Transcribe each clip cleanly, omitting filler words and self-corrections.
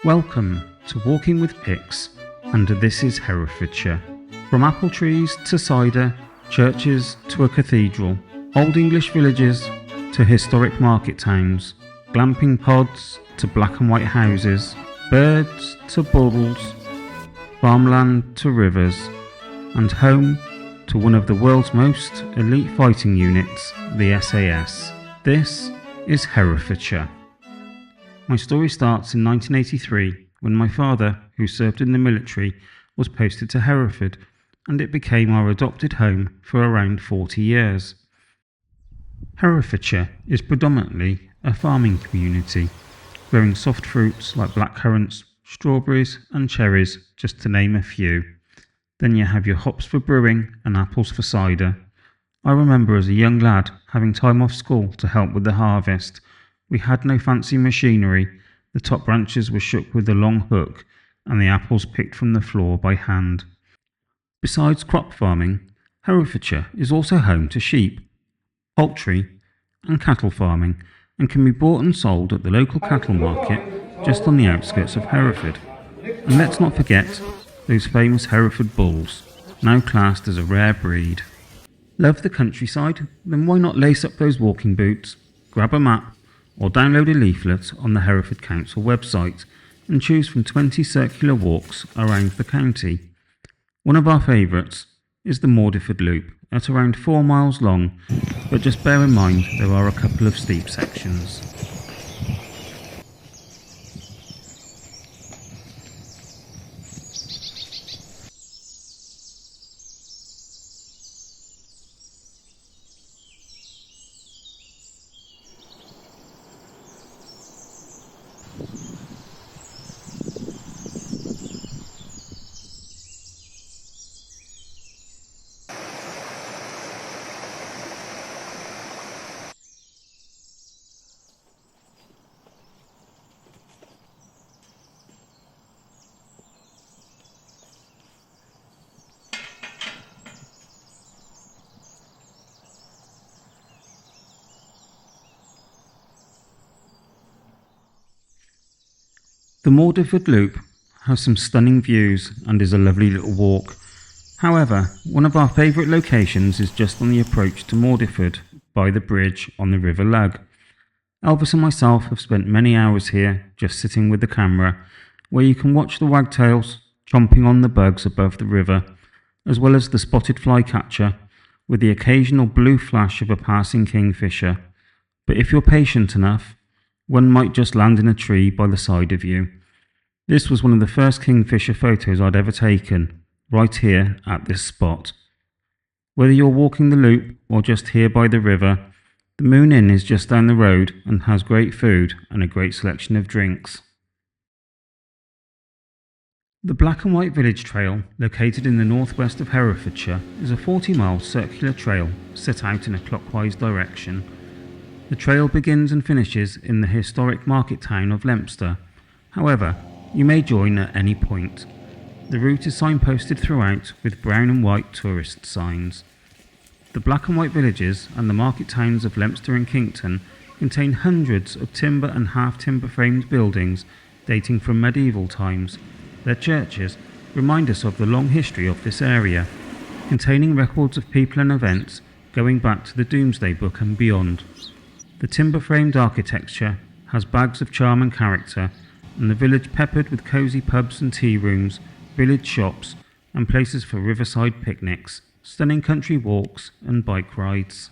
Welcome to Walking with Picks, and this is Herefordshire. From apple trees to cider, churches to a cathedral, old English villages to historic market towns, glamping pods to black and white houses, birds to bulls, farmland to rivers, and home to one of the world's most elite fighting units, the SAS. This is Herefordshire. My story starts in 1983 when my father, who served in the military, was posted to Hereford, and it became our adopted home for around 40 years. Herefordshire is predominantly a farming community, growing soft fruits like blackcurrants, strawberries and cherries, just to name a few. Then you have your hops for brewing and apples for cider. I remember as a young lad having time off school to help with the harvest. We had no fancy machinery, the top branches were shook with a long hook and the apples picked from the floor by hand. Besides crop farming, Herefordshire is also home to sheep, poultry and cattle farming, and can be bought and sold at the local cattle market just on the outskirts of Hereford. And let's not forget those famous Hereford bulls, now classed as a rare breed. Love the countryside? Then why not lace up those walking boots, grab a map, or download a leaflet on the Hereford Council website and choose from 20 circular walks around the county. One of our favourites is the Mordyford Loop, at around 4 miles long, but just bear in mind there are a couple of steep sections. The Mordyford Loop has some stunning views and is a lovely little walk. However, one of our favourite locations is just on the approach to Mordyford by the bridge on the River Lug. Elvis and myself have spent many hours here just sitting with the camera, where you can watch the wagtails chomping on the bugs above the river, as well as the spotted flycatcher with the occasional blue flash of a passing kingfisher. But if you're patient enough, one might just land in a tree by the side of you. This was one of the first kingfisher photos I'd ever taken, right here at this spot. Whether you're walking the loop or just here by the river, the Moon Inn is just down the road and has great food and a great selection of drinks. The Black and White Village Trail, located in the northwest of Herefordshire, is a 40-mile circular trail set out in a clockwise direction. The trail begins and finishes in the historic market town of Leominster. However, you may join at any point. The route is signposted throughout with brown and white tourist signs. The black and white villages and the market towns of Leominster and Kington contain hundreds of timber and half-timber framed buildings dating from medieval times. Their churches remind us of the long history of this area, containing records of people and events going back to the Domesday Book and beyond. The timber-framed architecture has bags of charm and character, and the village peppered with cosy pubs and tea rooms, village shops, and places for riverside picnics, stunning country walks and bike rides.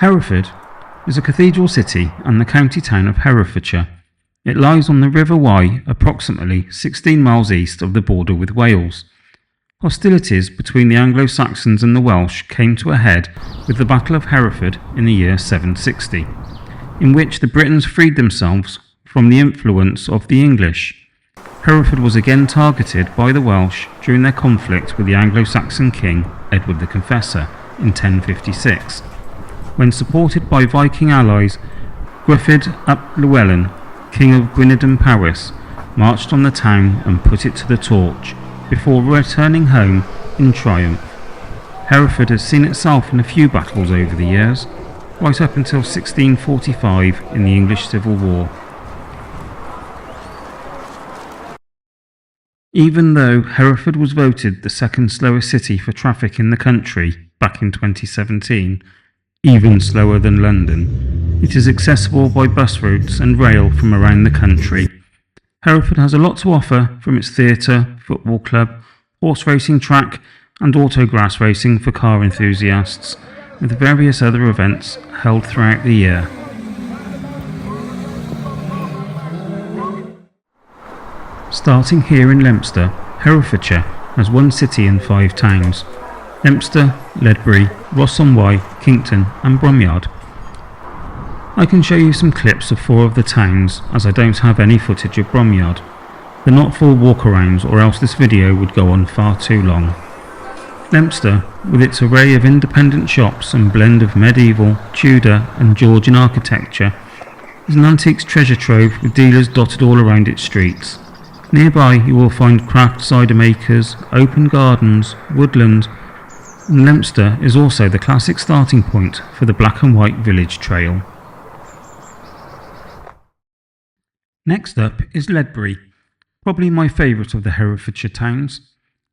Hereford is a cathedral city and the county town of Herefordshire. It lies on the River Wye, approximately 16 miles east of the border with Wales. Hostilities between the Anglo-Saxons and the Welsh came to a head with the Battle of Hereford in the year 760, in which the Britons freed themselves from the influence of the English. Hereford was again targeted by the Welsh during their conflict with the Anglo-Saxon king Edward the Confessor in 1056, when supported by Viking allies Gruffydd ap Llywelyn, king of Gwynedd and Powys, marched on the town and put it to the torch before returning home in triumph. Hereford has seen itself in a few battles over the years, right up until 1645 in the English Civil War. Even though Hereford was voted the second slowest city for traffic in the country back in 2017, even slower than London, it is accessible by bus routes and rail from around the country. Hereford has a lot to offer, from its theatre, football club, horse racing track and autograss racing for car enthusiasts, with various other events held throughout the year. Starting here in Leominster, Herefordshire has one city and 5 towns: Leominster, Ledbury, Ross-on-Wye, Kington and Bromyard. I can show you some clips of 4 of the towns, as I don't have any footage of Bromyard. They're not full walkarounds, or else this video would go on far too long. Leominster, with its array of independent shops and blend of medieval, Tudor and Georgian architecture, is an antiques treasure trove with dealers dotted all around its streets. Nearby you will find craft cider makers, open gardens, woodland, and Leominster is also the classic starting point for the Black and White Village Trail. Next up is Ledbury, probably my favourite of the Herefordshire towns.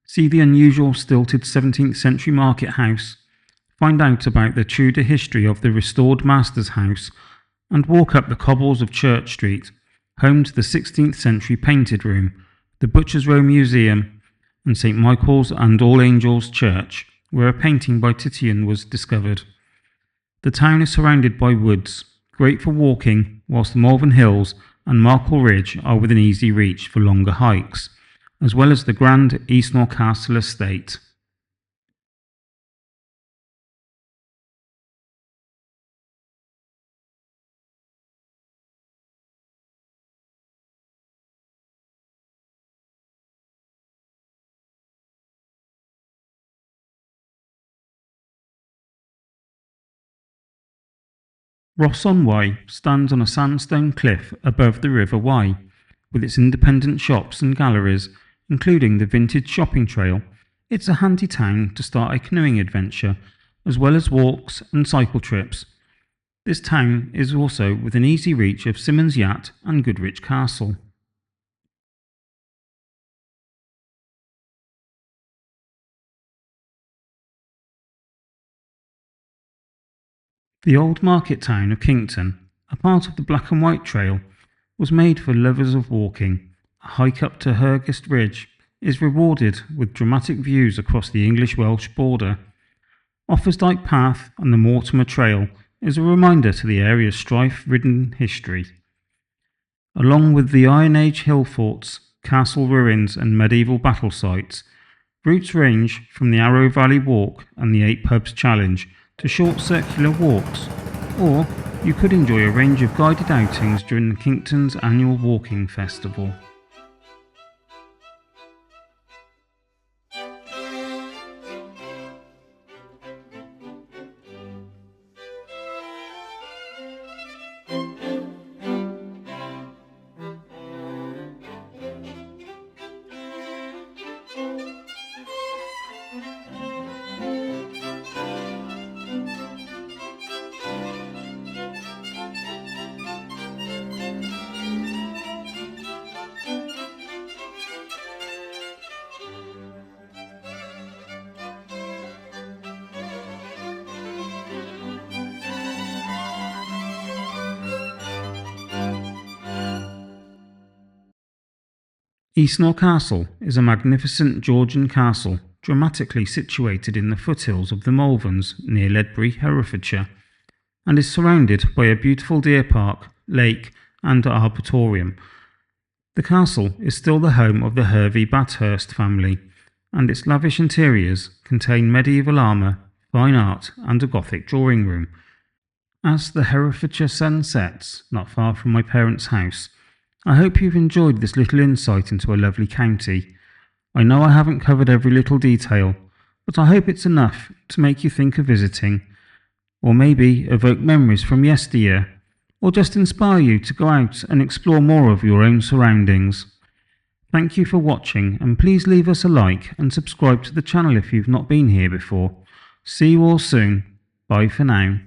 See the unusual stilted 17th century market house, find out about the Tudor history of the restored Master's House, and walk up the cobbles of Church Street, home to the 16th century Painted Room, the Butcher's Row Museum, and St Michael's and All Angels Church, where a painting by Titian was discovered. The town is surrounded by woods, great for walking, whilst the Malvern Hills and Markle Ridge are within easy reach for longer hikes, as well as the grand Eastnor Castle estate. Ross-on-Wye stands on a sandstone cliff above the River Wye, with its independent shops and galleries, including the vintage shopping trail. It's a handy town to start a canoeing adventure, as well as walks and cycle trips. This town is also within easy reach of Symonds Yacht and Goodrich Castle. The old market town of Kington, a part of the Black and White Trail, was made for lovers of walking. A hike up to Hurgest Ridge is rewarded with dramatic views across the English-Welsh border. Offarsdyke Path and the Mortimer Trail is a reminder to the area's strife-ridden history. Along with the Iron Age hill forts, castle ruins and medieval battle sites, routes range from the Arrow Valley Walk and the 8 Pubs Challenge to short circular walks, or you could enjoy a range of guided outings during the Kington's annual walking festival. Eastnor Castle is a magnificent Georgian castle dramatically situated in the foothills of the Malverns near Ledbury, Herefordshire. and is surrounded by a beautiful deer park, lake and arboretum. The castle is still the home of the Hervey Bathurst family, and its lavish interiors contain medieval armour, fine art and a Gothic drawing room. As the Herefordshire sun sets not far from my parents' house, I hope you've enjoyed this little insight into a lovely county. I know I haven't covered every little detail, but I hope it's enough to make you think of visiting, or maybe evoke memories from yesteryear, or just inspire you to go out and explore more of your own surroundings. Thank you for watching, and please leave us a like and subscribe to the channel if you've not been here before. See you all soon. Bye for now.